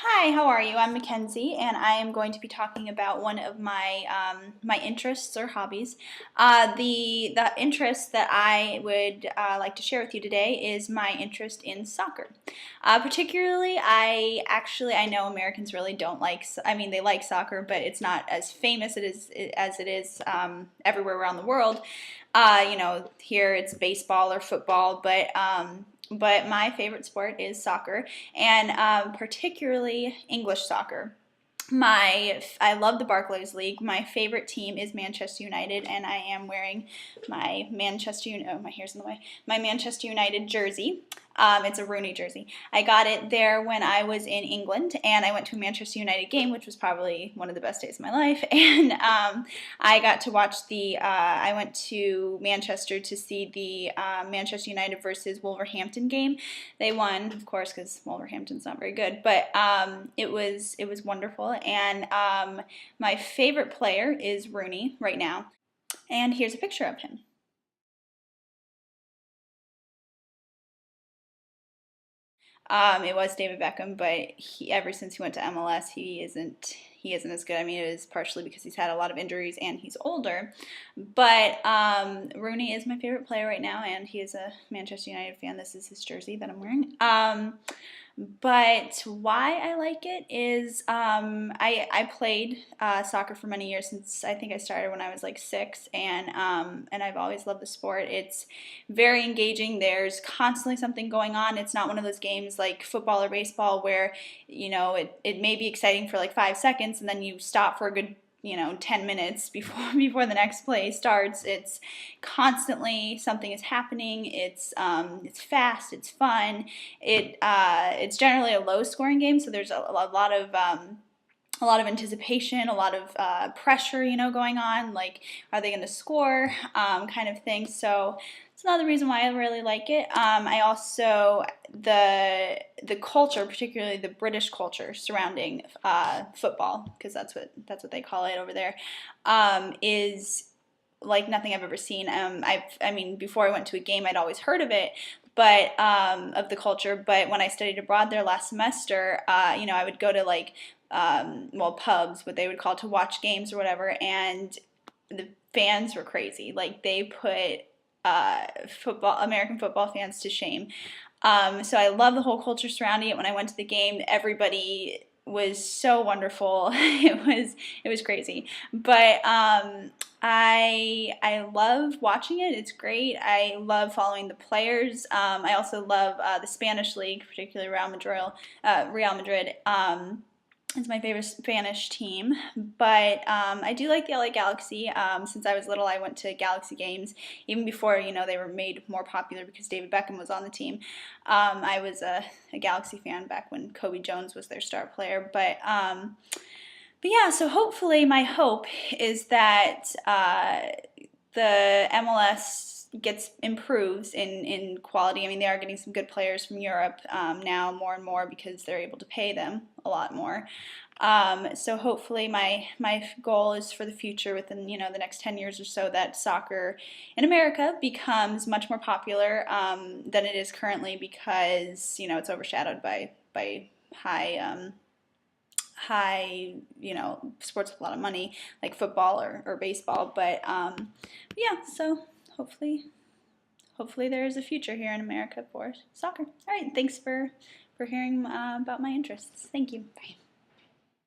Hi, how are you? I'm Mackenzie, and I am going to be talking about one of my interests or hobbies. The interest that I would like to share with you today is my interest in soccer. Particularly, I know Americans really don't like. I mean, they like soccer, but it's not as famous as it is everywhere around the world. Here it's baseball or football, but my favorite sport is soccer, and particularly English soccer. I love the Barclays League. My favorite team is Manchester United, and I am wearing my my hair's in the way. My Manchester United jersey. It's a Rooney jersey. I got it there when I was in England, and I went to a Manchester United game, which was probably one of the best days of my life. And I got to watch I went to Manchester to see the Manchester United versus Wolverhampton game. They won, of course, because Wolverhampton's not very good, but it was wonderful. And my favorite player is Rooney right now. And here's a picture of him. It was David Beckham, but ever since he went to MLS, he isn't as good. I mean, it is partially because he's had a lot of injuries and he's older. But Rooney is my favorite player right now, and he is a Manchester United fan. This is his jersey that I'm wearing. But why I like it is I played soccer for many years, since I think I started when I was like 6, and I've always loved the sport. It's very engaging. There's constantly something going on. It's not one of those games like football or baseball where it may be exciting for like 5 seconds and then you stop for a good 10 minutes before the next play starts. It's constantly something is happening. It's fast, it's fun. It's generally a low scoring game, so there's a lot of anticipation, a lot of pressure, going on. Like, are they going to score, kind of thing. So it's another reason why I really like it. I also the culture, particularly the British culture surrounding football, because that's what they call it over there, is like nothing I've ever seen. I mean, before I went to a game, I'd always heard of it, but of the culture. But when I studied abroad there last semester, I would go to like pubs, what they would call, to watch games or whatever, and the fans were crazy. Like, they put American football fans to shame. So I love the whole culture surrounding it. When I went to the game, everybody was so wonderful. It was crazy, but I love watching it. It's great. I love following the players. I also love the Spanish league, particularly Real Madrid. Real Madrid. It's my favorite Spanish team, but I do like the LA Galaxy. Since I was little, I went to Galaxy games, even before they were made more popular because David Beckham was on the team. I was a Galaxy fan back when Kobe Jones was their star player, but yeah. So hopefully, my hope is that the MLS gets improves in quality. I mean, they are getting some good players from Europe now, more and more, because they're able to pay them a lot more. So hopefully, my goal is for the future, within the next 10 years or so, that soccer in America becomes much more popular than it is currently, because it's overshadowed by high sports with a lot of money, like football or baseball. But yeah, so hopefully there is a future here in America for soccer. All right, thanks for hearing about my interests. Thank you. Bye.